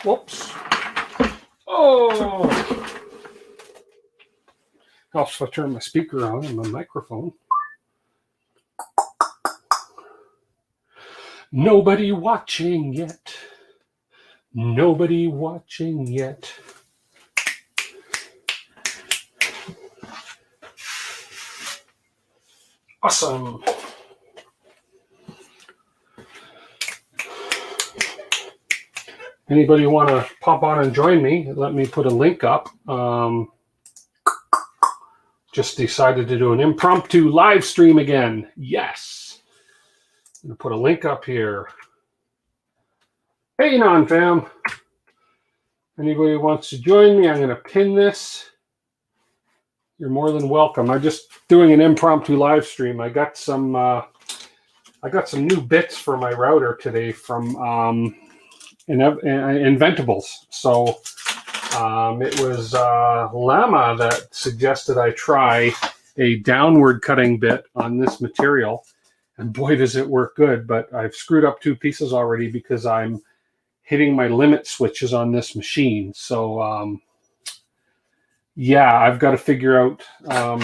Whoops. Oh. Helps if I turn my speaker on and my microphone. Nobody watching yet. Nobody watching yet. Awesome. Anybody want to pop on and join me? Let me put a link up. Just decided to do an impromptu live stream again. Yes. I'm going to put a link up here. Hey, non-fam. Anybody wants to join me? I'm going to pin this. You're more than welcome. I'm just doing an impromptu live stream. I got some new bits for my router today from Inventables. So it was Llama that suggested I try a downward cutting bit on this material. And boy, does it work good. But I've screwed up 2 pieces already because I'm hitting my limit switches on this machine. So yeah, I've got to figure out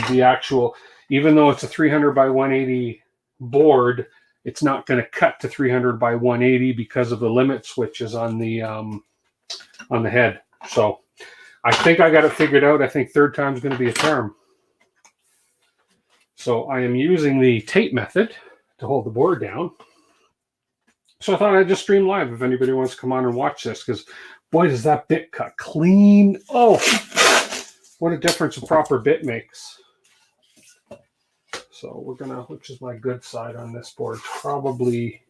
the actual, even though it's a 300 by 180 board, it's not going to cut to 300 by 180 because of the limit switches on the head. So I think I got it figured out. I think third time's going to be a charm. So I am using the tape method to hold the board down. So I thought I'd just stream live if anybody wants to come on and watch this, because boy, does that bit cut clean. Oh, what a difference a proper bit makes. So we're gonna, which is my good side on this board? Probably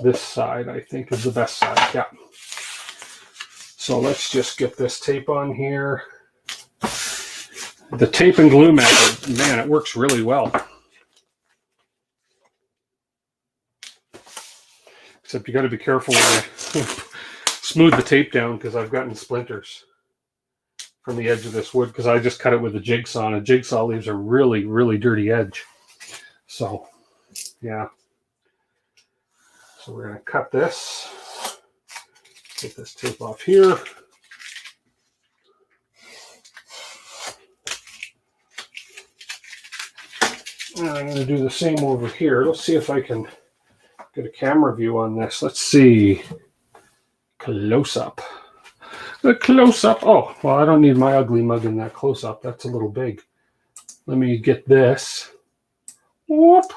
this side, I think, is the best side. Yeah. So let's just get this tape on here. The tape and glue method, man, it works really well. Except you got to be careful when you smooth the tape down, because I've gotten splinters from the edge of this wood because I just cut it with a jigsaw, and a jigsaw leaves a really, really dirty edge. So, yeah. So we're going to cut this. Get this tape off here. And I'm going to do the same over here. Let's see if I can get a camera view on this. Let's see. Close up. The close up. Oh, well, I don't need my ugly mug in that close up. That's a little big. Let me get this. Whoop.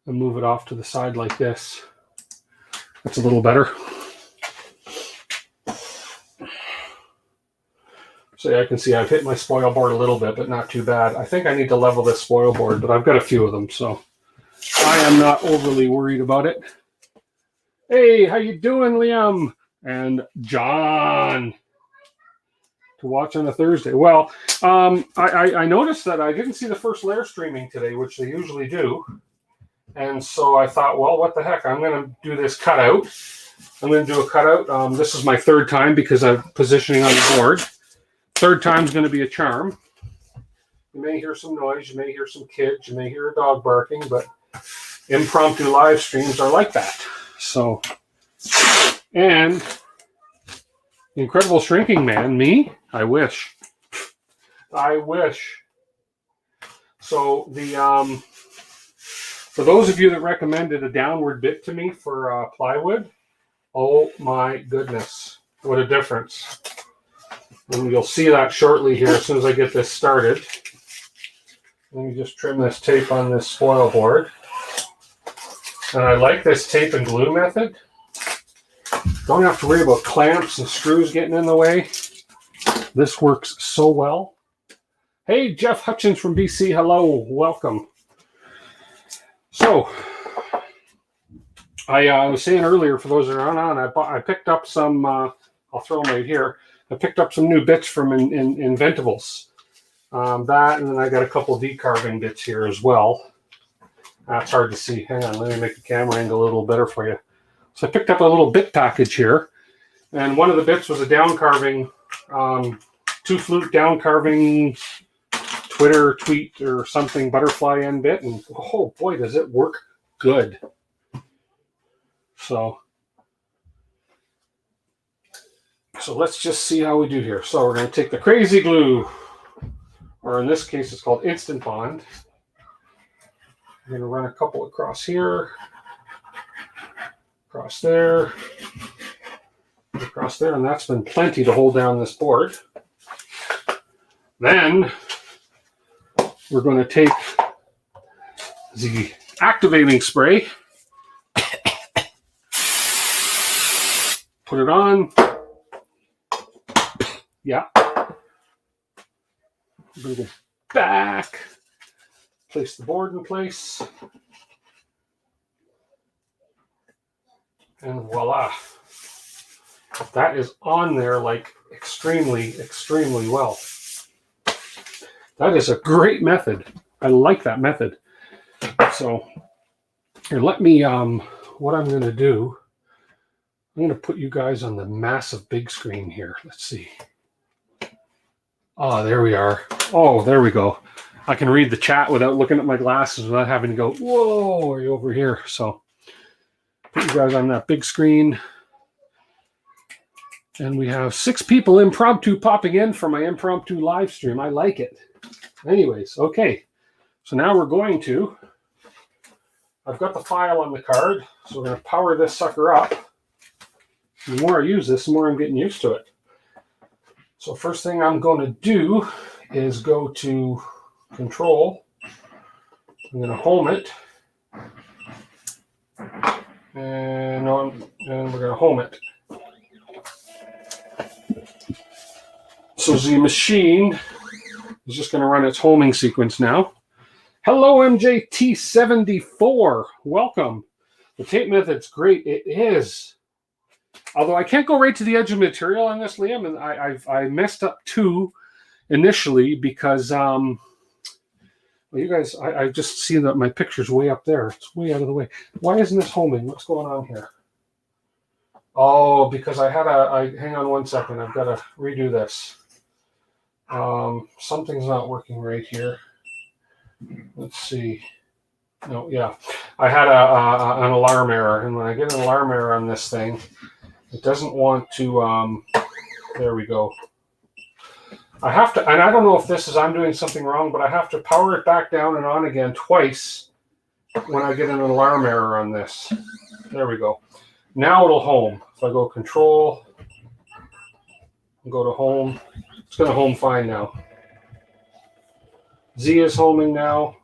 And move it off to the side like this. That's a little better. So yeah, I can see I've hit my spoil board a little bit, but not too bad. I think I need to level this spoil board, but I've got a few of them, so I am not overly worried about it. Hey, how you doing, Liam? And John, to watch on a Thursday. Well, I noticed that I didn't see the first layer streaming today, which they usually do. And so I thought, well, what the heck? I'm going to do this cutout. I'm going to do a cutout. This is my third time because I'm positioning on the board. Third time's going to be a charm. You may hear some noise. You may hear some kids. You may hear a dog barking, but impromptu live streams are like that. So, and the Incredible Shrinking Man, me? I wish. I wish. So the for those of you that recommended a downward bit to me for plywood, oh my goodness, what a difference. And you'll see that shortly here as soon as I get this started. Let me just trim this tape on this spoil board. And I like this tape and glue method. Don't have to worry about clamps and screws getting in the way. This works so well. Hey, Jeff Hutchins from BC. Hello, welcome. So, I was saying earlier, for those that aren't on, I picked up some, I'll throw them right here. I picked up some new bits from Inventables. That, and then I got a couple V-carving bits here as well. It's hard to see. Hang on, let me make the camera angle a little better for you. So I picked up a little bit package here, and one of the bits was a down carving, 2-flute down carving Twitter tweet or something butterfly end bit, and oh boy, does it work good. So So let's just see how we do here. So we're going to take the crazy glue, or in this case, it's called Instant Bond. I'm going to run a couple across here, across there, and that's been plenty to hold down this board. Then we're going to take the activating spray, put it on. Yeah. We're going to go back, place the board in place, and voila. That is on there like extremely, extremely well. That is a great method. I like that method. So here, let me, what I'm going to do, I'm going to put you guys on the massive big screen here. Let's see. Oh, there we are. Oh, there we go. I can read the chat without looking at my glasses, without having to go, whoa, are you over here? So put you guys on that big screen. And we have 6 people impromptu popping in for my impromptu live stream. I like it. Anyways, okay. So now we're going to, I've got the file on the card, so we're going to power this sucker up. The more I use this, the more I'm getting used to it. So first thing I'm going to do is go to Control. I'm going to home it. And we're going to home it. So the machine is just going to run its homing sequence now. Hello, MJT74. Welcome. The tape method's great. It is. Although I can't go right to the edge of material on this, Liam, and I messed up too initially because well, you guys, I just see that my picture's way up there. It's way out of the way. Why isn't this homing? What's going on here? Oh, because hang on one second. I've got to redo this. Something's not working right here. Let's see. No, yeah. I had an alarm error, and when I get an alarm error on this thing, it doesn't want to, there we go. I have to, and I don't know if this is, I'm doing something wrong, but I have to power it back down and on again twice when I get an alarm error on this. There we go. Now it'll home. If I go Control, and go to Home, it's going to home fine now. Z is homing now.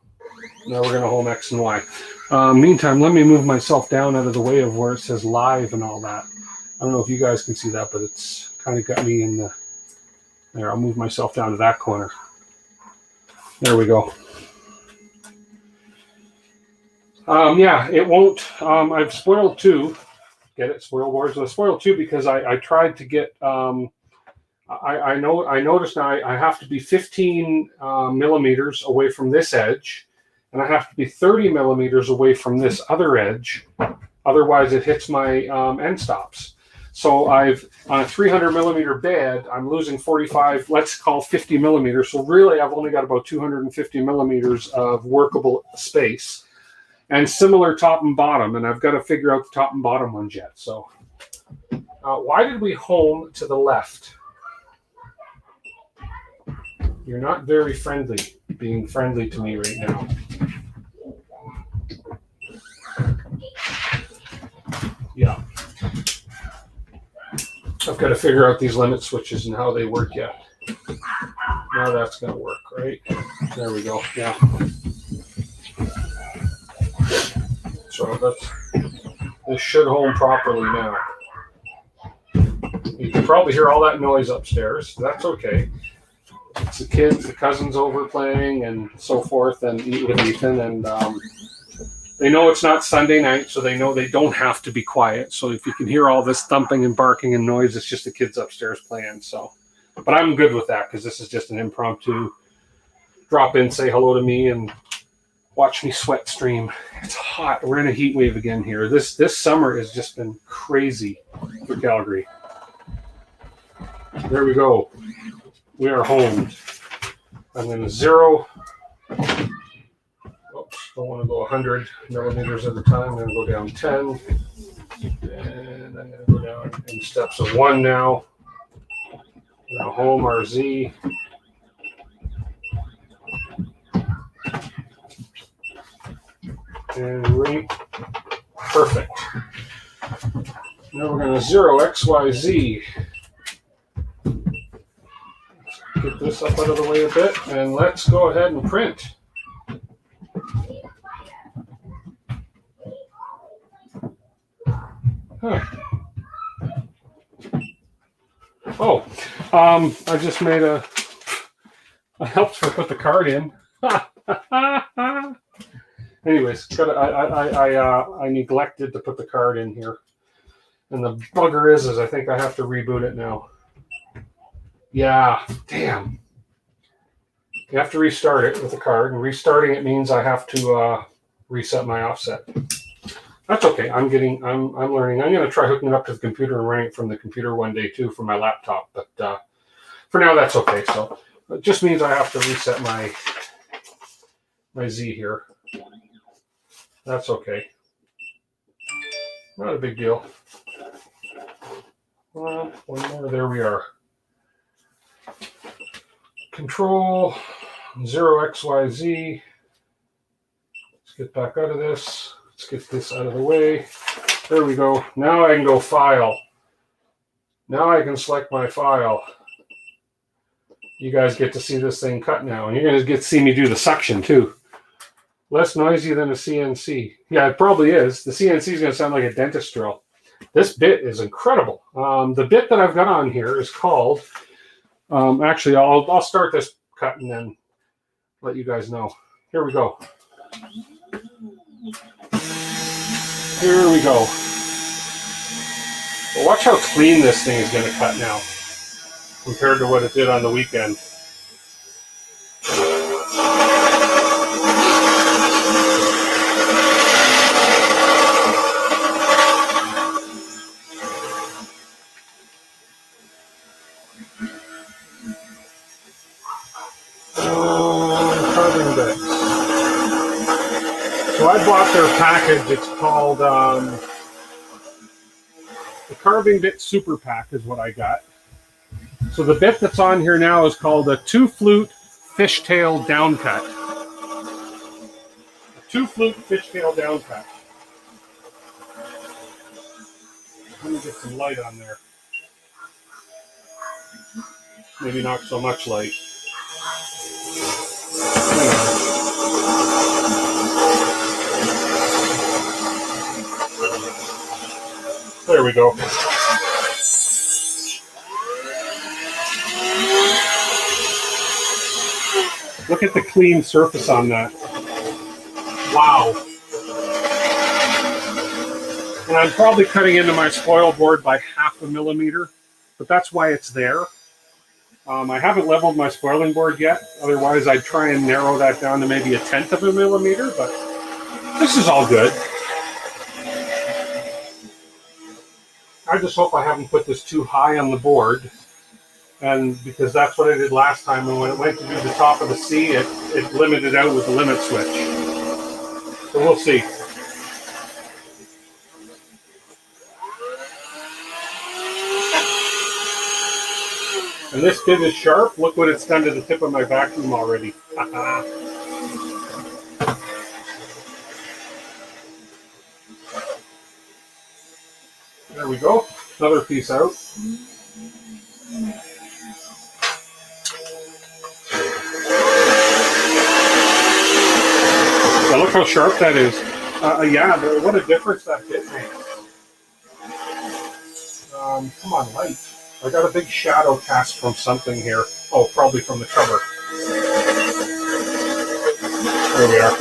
Now we're going to home X and Y. Meantime, let me move myself down out of the way of where it says live and all that. I don't know if you guys can see that, but it's kind of got me in the... There, I'll move myself down to that corner. There we go. Yeah, it won't... I've spoiled 2. Get it? Spoil boards. I spoiled 2 because I tried to get... I noticed now I have to be 15 millimeters away from this edge, and I have to be 30 millimeters away from this other edge. Otherwise, it hits my end stops. So on a 300 millimeter bed, I'm losing 45, let's call 50 millimeters. So really, I've only got about 250 millimeters of workable space, and similar top and bottom. And I've got to figure out the top and bottom ones yet. So why did we home to the left? You're not very friendly, being friendly to me right now. Yeah. I've got to figure out these limit switches and how they work yet. Now that's going to work, right? There we go. Yeah. So this should home properly now. You can probably hear all that noise upstairs. That's okay. It's the kids, the cousins over playing and so forth, and with Ethan, and they know it's not Sunday night, so they know they don't have to be quiet. So if you can hear all this thumping and barking and noise, it's just the kids upstairs playing. So, but I'm good with that because this is just an impromptu drop in, say hello to me, and watch me sweat stream. It's hot. We're in a heat wave again here. This summer has just been crazy for Calgary. There we go. We are homed. I'm going to 0. Oops, don't want to go 100 millimeters at a time. I'm going to go down 10. And I'm going to go down in steps of 1 now. Now home RZ. And rate. Perfect. Now we're going to 0 XYZ. Get this up out of the way a bit, and let's go ahead and print. Huh. Oh, I just made a. I helped her put the card in. Anyways, I neglected to put the card in here, and the bugger is I think I have to reboot it now. Yeah, damn. You have to restart it with the card, and restarting it means I have to reset my offset. That's okay. I'm learning. I'm going to try hooking it up to the computer and running it from the computer one day too for my laptop. But for now, that's okay. So it just means I have to reset my Z here. That's okay. Not a big deal. One more. There we are. Control 0 XYZ. Let's get back out of this. Let's get this out of the way. There we go. Now I can go File. Now I can select my file. You guys get to see this thing cut now, and you're going to get to see me do the suction too. Less noisy than a CNC. Yeah, it probably is. The CNC is going to sound like a dentist drill. This bit is incredible. The bit that I've got on here is called. Actually, I'll start this cut and then let you guys know. Here we go. Here we go. Well, watch how clean this thing is going to cut now compared to what it did on the weekend. So I bought their package. It's called the Carving Bit Super Pack is what I got. So the bit that's on here now is called a 2-flute fishtail downcut. A 2-flute fishtail downcut. Let me get some light on there. Maybe not so much light. There we go. Look at the clean surface on that. Wow. And I'm probably cutting into my spoil board by 0.5 millimeter, but that's why it's there. I haven't leveled my spoiling board yet. Otherwise, I'd try and narrow that down to maybe 0.1 millimeter, but this is all good. I just hope I haven't put this too high on the board, and because that's what I did last time, and when it went to do the top of the C, it limited out with the limit switch. So we'll see. And this bit is sharp. Look what it's done to the tip of my vacuum already. There we go. Another piece out. Now look how sharp that is. Yeah, what a difference that bit makes. Come on, light. I got a big shadow cast from something here. Oh, probably from the cover. There we are.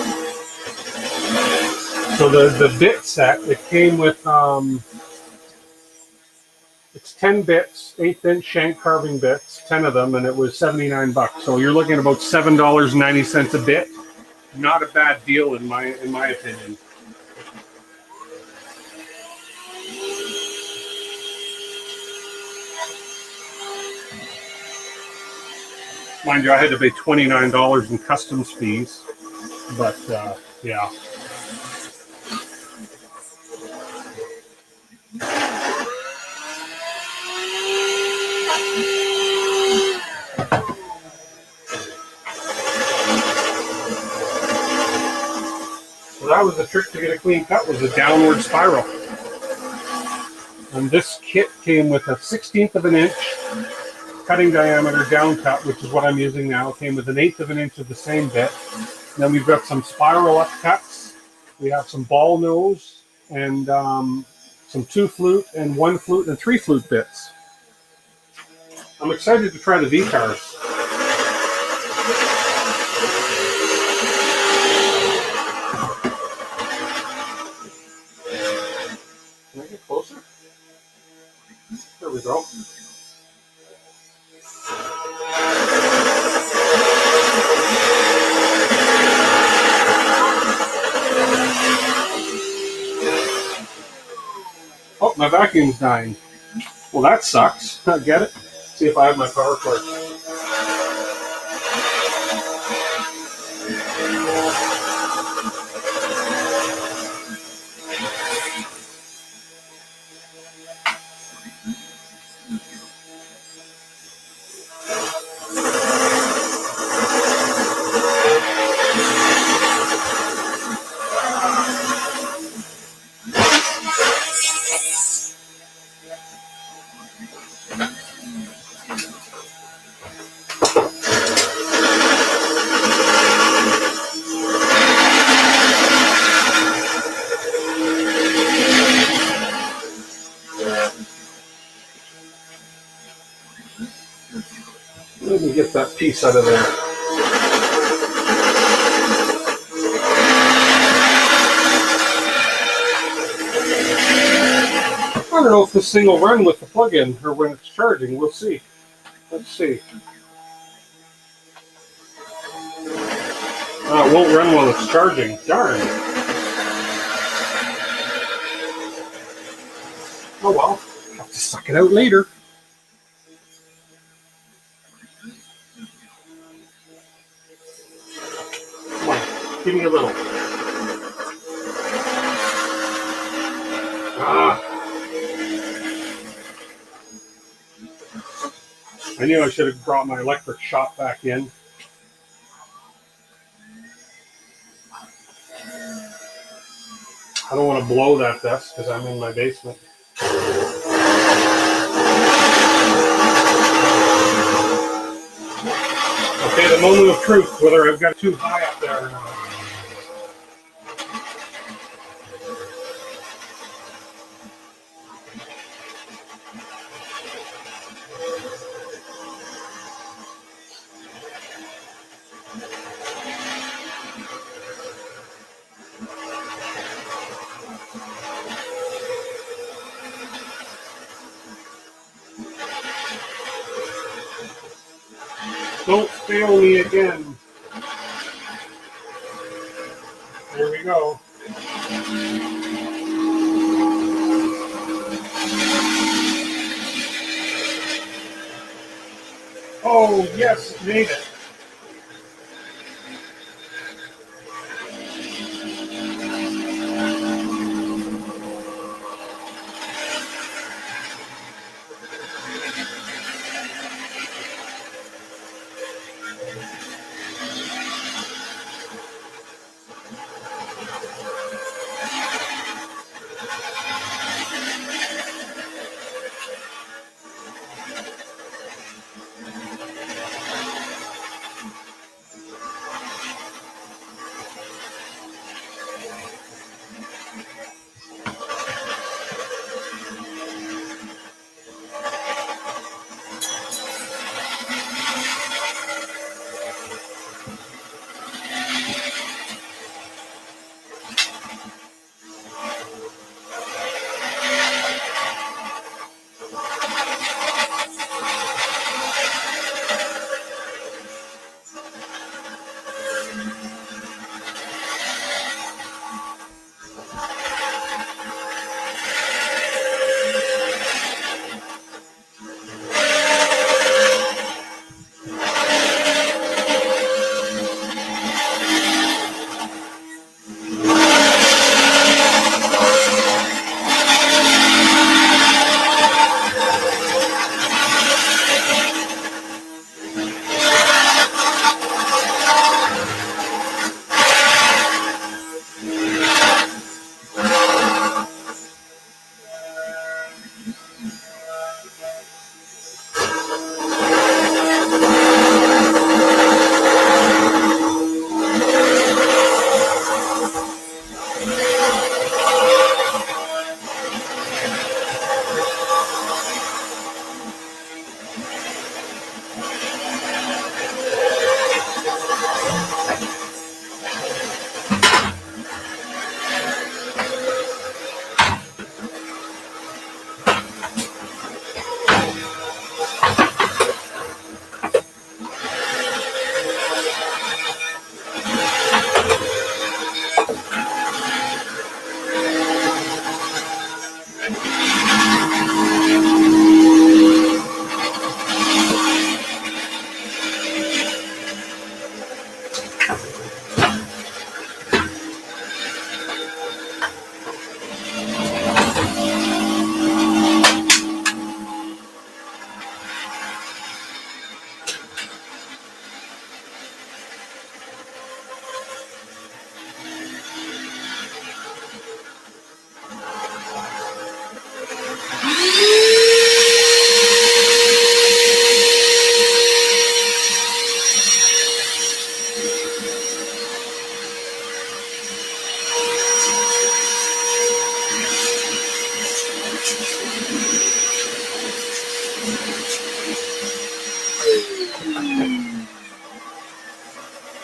So the bit set, it came with, it's 10 bits, 1/8-inch shank carving bits, 10 of them, and it was $79. So you're looking at about $7.90 a bit. Not a bad deal in my opinion. Mind you, I had to pay $29 in customs fees, but yeah. that was the trick to get a clean cut, was a downward spiral. And this kit came with a 1/16 of an inch cutting diameter down cut, which is what I'm using now. It came with 1/8 of an inch of the same bit. And then we've got some spiral up cuts. We have some ball nose and some 2 flute and 1 flute and 3 flute bits. I'm excited to try the V-cars. Can I get closer? There we go. Oh, my vacuum's dying. Well, that sucks. I get it. See if I have my power cord. Let me get that piece out of there. I don't know if this thing will run with the plug-in or when it's charging. We'll see. Let's see. It won't run while it's charging. Darn. Oh well. I'll have to suck it out later. Come on. Give me a little. I knew I should have brought my electric shop back in. I don't want to blow that desk because I'm in my basement. Okay, the moment of truth, whether I've got too high up there or not. Don't fail me again. There we go. Oh, yes, it made it.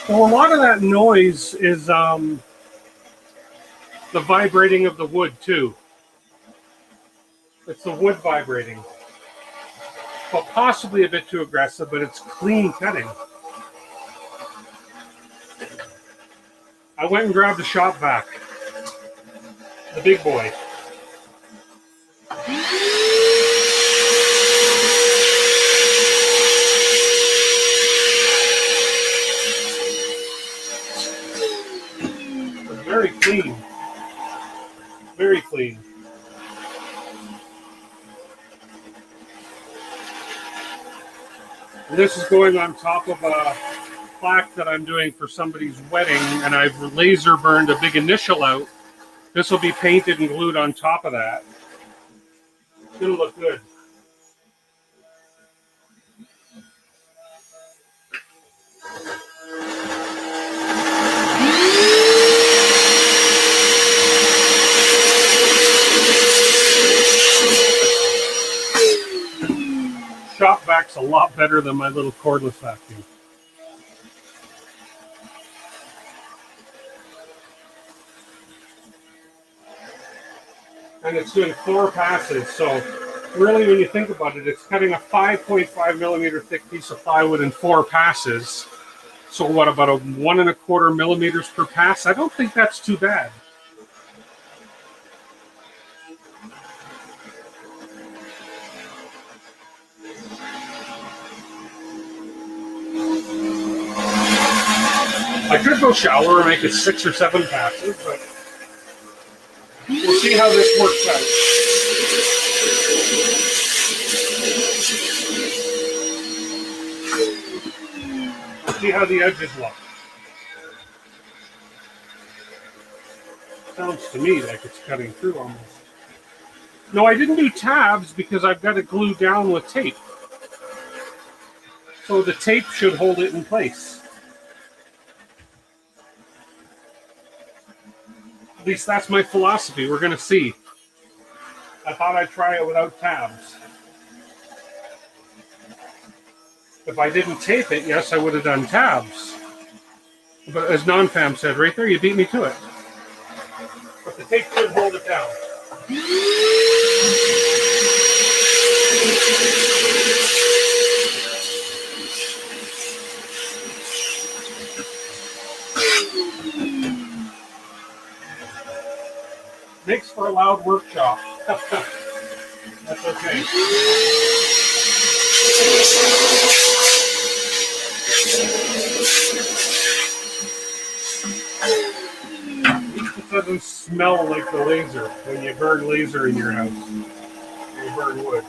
Well, a lot of that noise is the vibrating of the wood too. It's the wood vibrating. Well, possibly a bit too aggressive, but it's clean cutting. I went and grabbed the shop vac, the big boy. It's very clean. Very clean. And this is going on top of a plaque that I'm doing for somebody's wedding, and I've laser burned a big initial out. This will be painted and glued on top of that. It's going to look good. Shop vac's a lot better than my little cordless vacuum. And it's doing 4 passes, so really when you think about it, it's cutting a 5.5 millimeter thick piece of plywood in 4 passes. So what, about a 1 1/4 millimeters per pass? I don't think that's too bad. I could go shallower and make it 6 or 7 passes, but we'll see how this works out. We'll see how the edges look. Sounds to me like it's cutting through almost. No, I didn't do tabs because I've got it glued down with tape. So the tape should hold it in place. At least that's my philosophy. We're going to see. I thought I'd try it without tabs. If I didn't tape it, yes, I would have done tabs. But as Non-Fam said right there, you beat me to it. But the tape should hold it down. Makes for a loud workshop. That's okay. At least it doesn't smell like the laser when you burn laser in your house. You burn wood.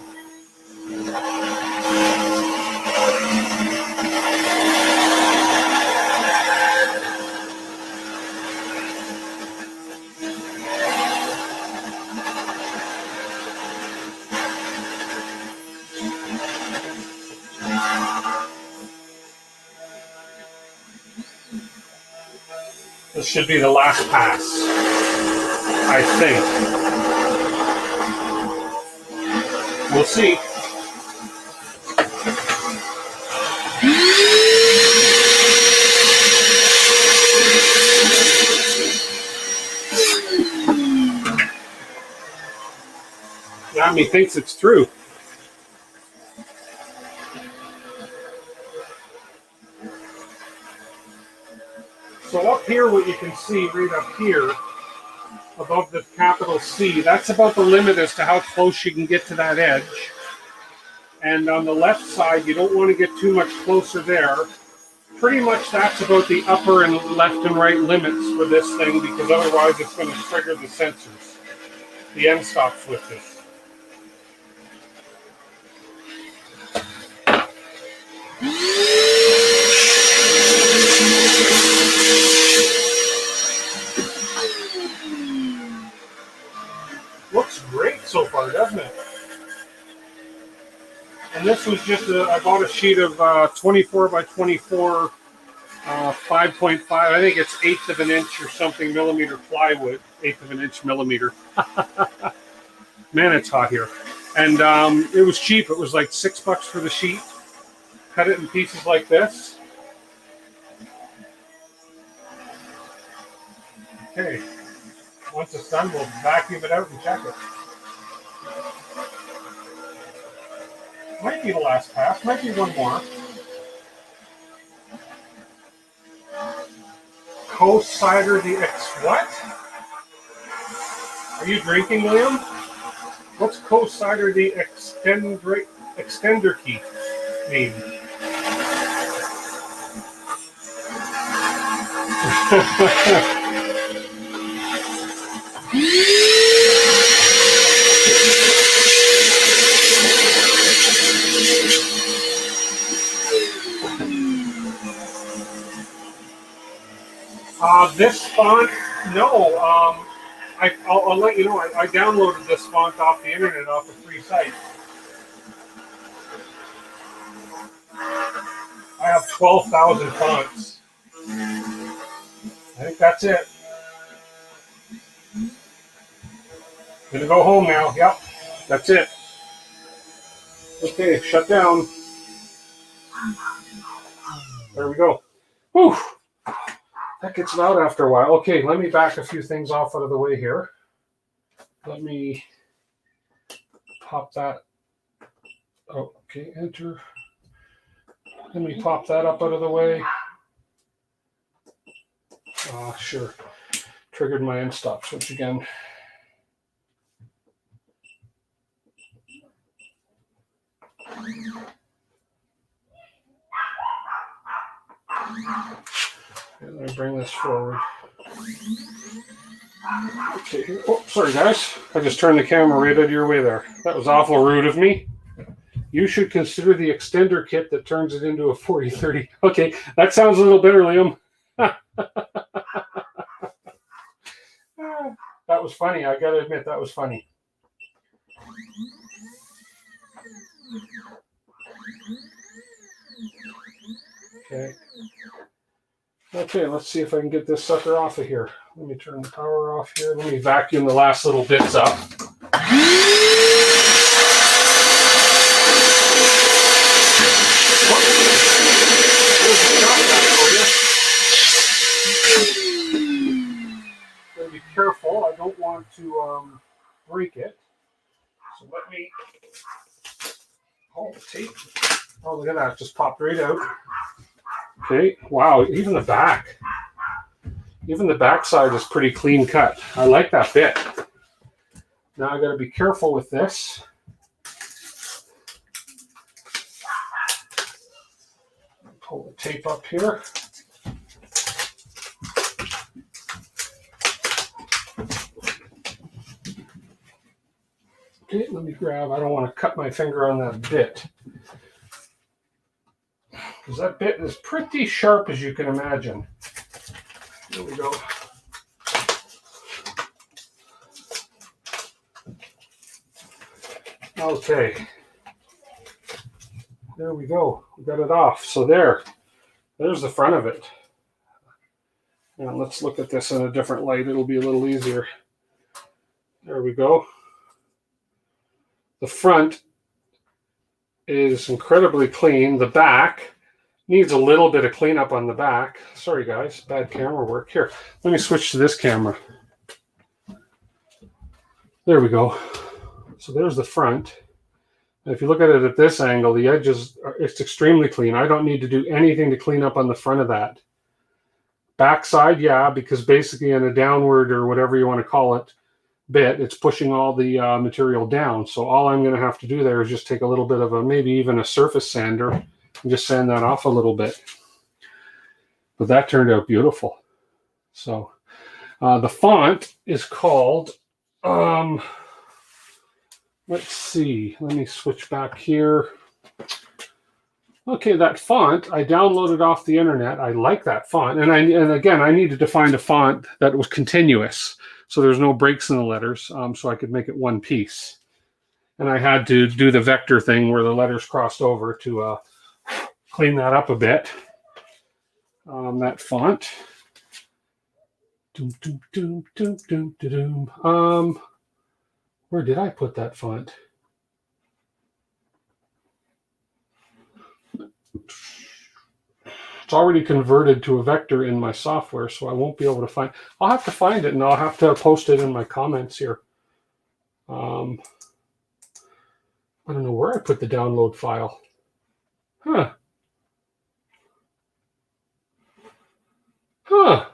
This should be the last pass, I think. We'll see. Yeah, methinks it's true. So up here, what you can see right up here, above the capital C, that's about the limit as to how close you can get to that edge. And on the left side, you don't want to get too much closer there. Pretty much that's about the upper and left and right limits for this thing, because otherwise it's going to trigger the sensors, the end stop switches. Looks great so far, doesn't it? And this was just I bought a sheet of 24 by 24, 5.5. I think it's 1/8 of an inch or something millimeter plywood. 1/8 of an inch millimeter. Man, it's hot here. And it was cheap. It was like $6 for the sheet. Cut it in pieces like this. Okay. Once it's done, we'll vacuum it out and check it. Might be the last pass. Might be one more. Co-cider the what? Are you drinking, Liam? What's co-cider the extender key mean? This font, no. I'll let you know. I downloaded this font off the internet, off a free site. I have 12,000 fonts. I think that's it. Gonna go home now. Yep, that's it. Okay, shut down. There we go. Whew. That gets it out after a while. Okay, let me back a few things off out of the way here. Let me pop that. Oh, okay, enter. Let me pop that up out of the way. Sure. Triggered my end stop switch again. Let me bring this forward. Okay. Oh, sorry guys. I just turned the camera right out of your way there. That was awful rude of me. You should consider the extender kit that turns it into a 40-30. Okay, that sounds a little better, Liam. That was funny. I gotta admit, that was funny. Okay. Okay, let's see if I can get this sucker off of here. Let me turn the power off here. Let me vacuum the last little bits up. Gotta be careful. I don't want to break it. So let me. Oh, tape. Oh, look at that. It just popped right out. Okay, wow, even the back. Even the back side is pretty clean cut. I like that bit. Now I gotta be careful with this. Pull the tape up here. Okay, let me grab, I don't want to cut my finger on that bit. Because that bit is pretty sharp, as you can imagine. There we go. Okay. There we go. We got it off. So there's the front of it. Now let's look at this in a different light. It'll be a little easier. There we go. The front is incredibly clean. The back needs a little bit of cleanup on the back. Sorry guys, bad camera work. Here, let me switch to this camera. There we go. So there's the front. And if you look at it at this angle, the edges, it's extremely clean. I don't need to do anything to clean up on the front of that. Backside, yeah, because basically in a downward or whatever you want to call it bit, it's pushing all the material down. So all I'm going to have to do there is just take a little bit of maybe even a surface sander and just sand that off a little bit. But that turned out beautiful. So the font is called, let's see, let me switch back here. Okay, that font, I downloaded off the internet. I like that font. And again, I needed to find a font that was continuous. So there's no breaks in the letters, so I could make it one piece. And I had to do the vector thing where the letters crossed over to clean that up a bit. That font. Where did I put that font? It's already converted to a vector in my software, so I won't be able to find. I'll have to find it, and I'll have to post it in my comments here. I don't know where I put the download file. Huh. Huh.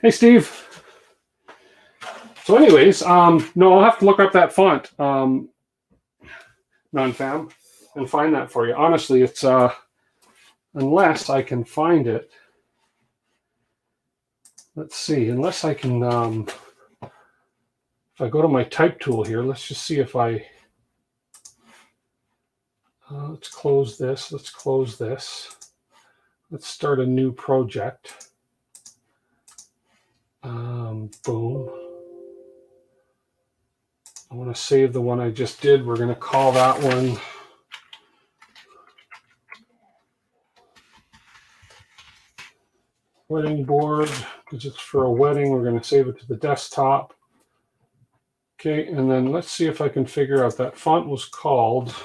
Hey, Steve. So anyways, no, I'll have to look up that font, non-fam, and find that for you. Honestly, it's, unless I can find it. Let's see, unless I can, if I go to my type tool here, let's just see if I, let's close this, let's close this. Let's start a new project. Boom. I want to save the one I just did. We're going to call that one wedding board, because it's for a wedding. We're going to save it to the desktop. Okay, and then let's see if I can figure out that font was called.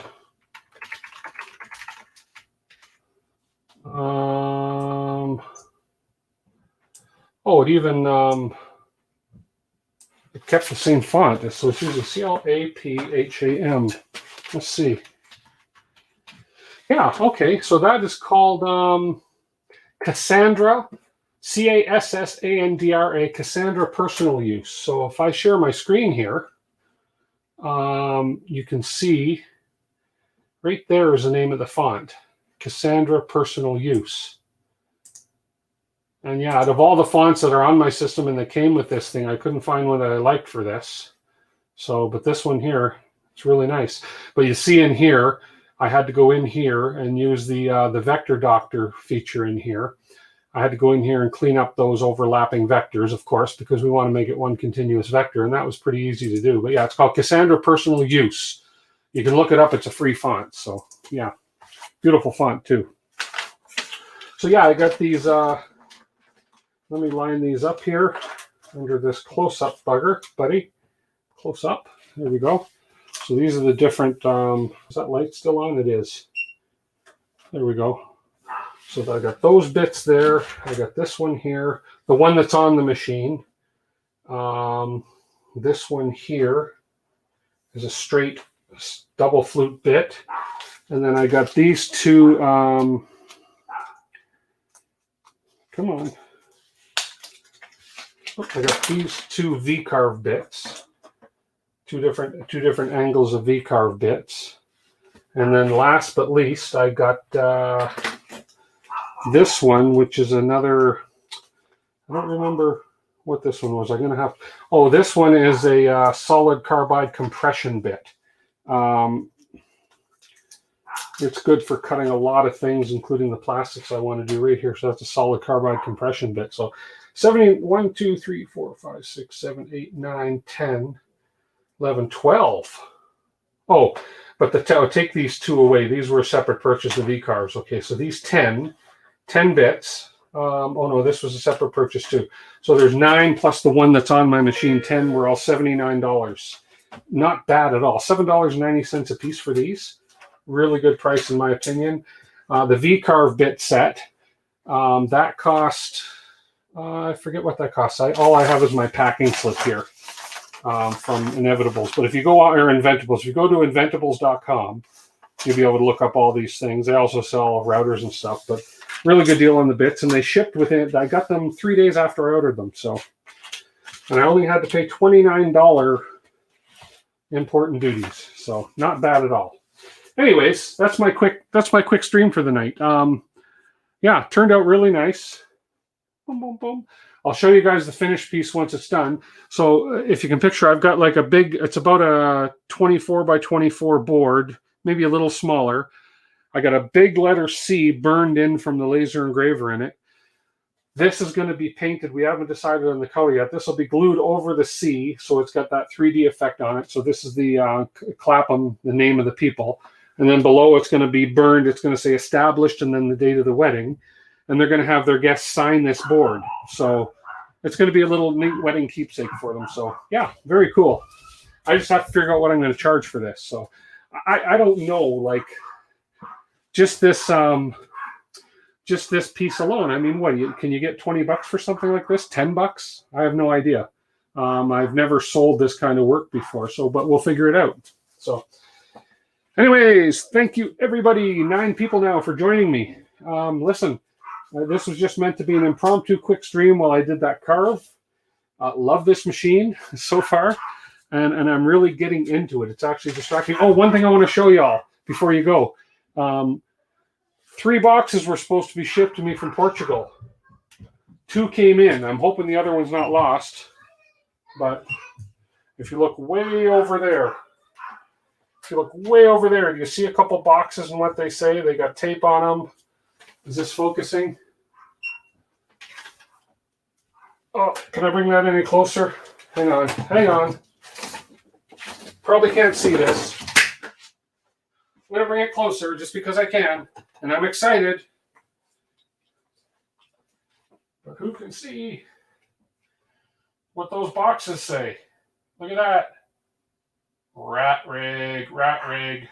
Oh, it even it kept the same font. So it's using CLAPHAM. Let's see. Yeah, okay. So that is called Cassandra, CASSANDRA, Cassandra Personal Use. So if I share my screen here, you can see right there is the name of the font, Cassandra Personal Use. And yeah, out of all the fonts that are on my system and that came with this thing, I couldn't find one that I liked for this. So, but this one here, it's really nice. But you see in here, I had to go in here and use the Vector Doctor feature in here. I had to go in here and clean up those overlapping vectors, of course, because we want to make it one continuous vector, and that was pretty easy to do. But yeah, it's called Cassandra Personal Use. You can look it up. It's a free font. So yeah, beautiful font too. So yeah, I got these... let me line these up here under this close-up bugger, buddy. Close up. There we go. So these are the different, is that light still on? It is. There we go. So I got those bits there. I got this one here. The one that's on the machine. This one here is a straight double flute bit. And then I got these two, come on. I got these two V-carve bits, two different angles of V-carve bits, and then last but least, I got this one, which is another. I don't remember what this one was. I'm gonna have. Oh, this one is a solid carbide compression bit. It's good for cutting a lot of things, including the plastics I want to do right here. So that's a solid carbide compression bit. So 1, 2, 3, 4, 5, 6, 7, 8, 9, 10, 11, 12. Oh, but take these two away. These were a separate purchase of V-carves. Okay, so these 10 bits. Oh no, this was a separate purchase too. So there's 9 plus the one that's on my machine. 10 were all $79. Not bad at all. $7.90 a piece for these. Really good price in my opinion. The V-carve bit set, that cost, I forget what that costs. All I have is my packing slip here from Inventables. But if you go out, or Inventables, if you go to Inventables.com, you'll be able to look up all these things. They also sell routers and stuff, but really good deal on the bits. And they shipped within, I got them 3 days after I ordered them. So, and I only had to pay $29 import and duties. So not bad at all. Anyways, that's my quick stream for the night. Yeah, turned out really nice. Boom, boom, boom. I'll show you guys the finished piece once it's done. So if you can picture, I've got like a big, it's about a 24 by 24 board, maybe a little smaller. I got a big letter C burned in from the laser engraver in it. This is going to be painted. We haven't decided on the color yet. This will be glued over the C, so it's got that 3D effect on it. So this is the Clapham, the name of the people. And then below it's going to be burned. It's going to say established and then the date of the wedding. And they're going to have their guests sign this board. So it's going to be a little neat wedding keepsake for them. So yeah, very cool. I just have to figure out what I'm going to charge for this. So I don't know, like just this piece alone. I mean, what can you get $20 for something like this? $10? I have no idea. I've never sold this kind of work before, so but we'll figure it out. So anyways, thank you everybody, 9 people now, for joining me. Listen, this was just meant to be an impromptu quick stream while I did that carve. Love this machine so far, and I'm really getting into it. It's actually distracting. Oh, one thing I want to show y'all before you go. 3 boxes were supposed to be shipped to me from Portugal. 2 came in. I'm hoping the other one's not lost. But if you look way over there, do you see a couple boxes and what they say? They got tape on them. Is this focusing? Oh, can I bring that any closer? Hang on. Probably can't see this. I'm going to bring it closer just because I can, and I'm excited. But who can see what those boxes say? Look at that. Rat rig.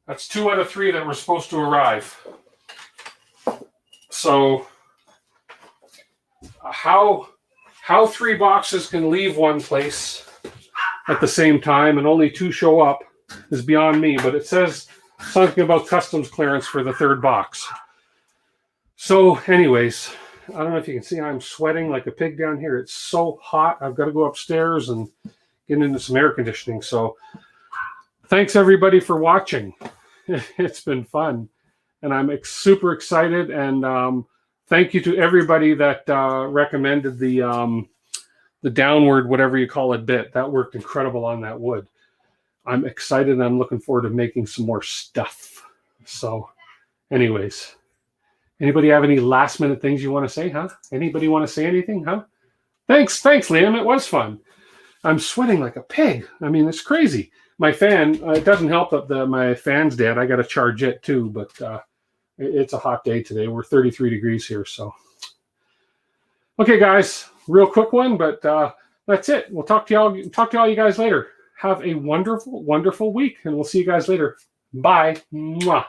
That's 2 out of 3 that were supposed to arrive. So how 3 boxes can leave one place at the same time and only 2 show up is beyond me, but it says something about customs clearance for the 3rd box. So anyways, I don't know if you can see, I'm sweating like a pig down here. It's so hot. I've got to go upstairs and get into some air conditioning. So thanks everybody for watching. It's been fun, and I'm super excited. And thank you to everybody that recommended the downward, whatever you call it, bit. That worked incredible on that wood. I'm excited, and I'm looking forward to making some more stuff. So anyways, anybody have any last minute things you want to say, huh? Anybody want to say anything, huh? Thanks, Liam. It was fun. I'm sweating like a pig. I mean, it's crazy. My fan, it doesn't help that my fan's dead. I got to charge it too, but it's a hot day today. We're 33 degrees here, so. Okay, guys, real quick one, but that's it. We'll talk to all you guys later. Have a wonderful, wonderful week, and we'll see you guys later. Bye. Mwah.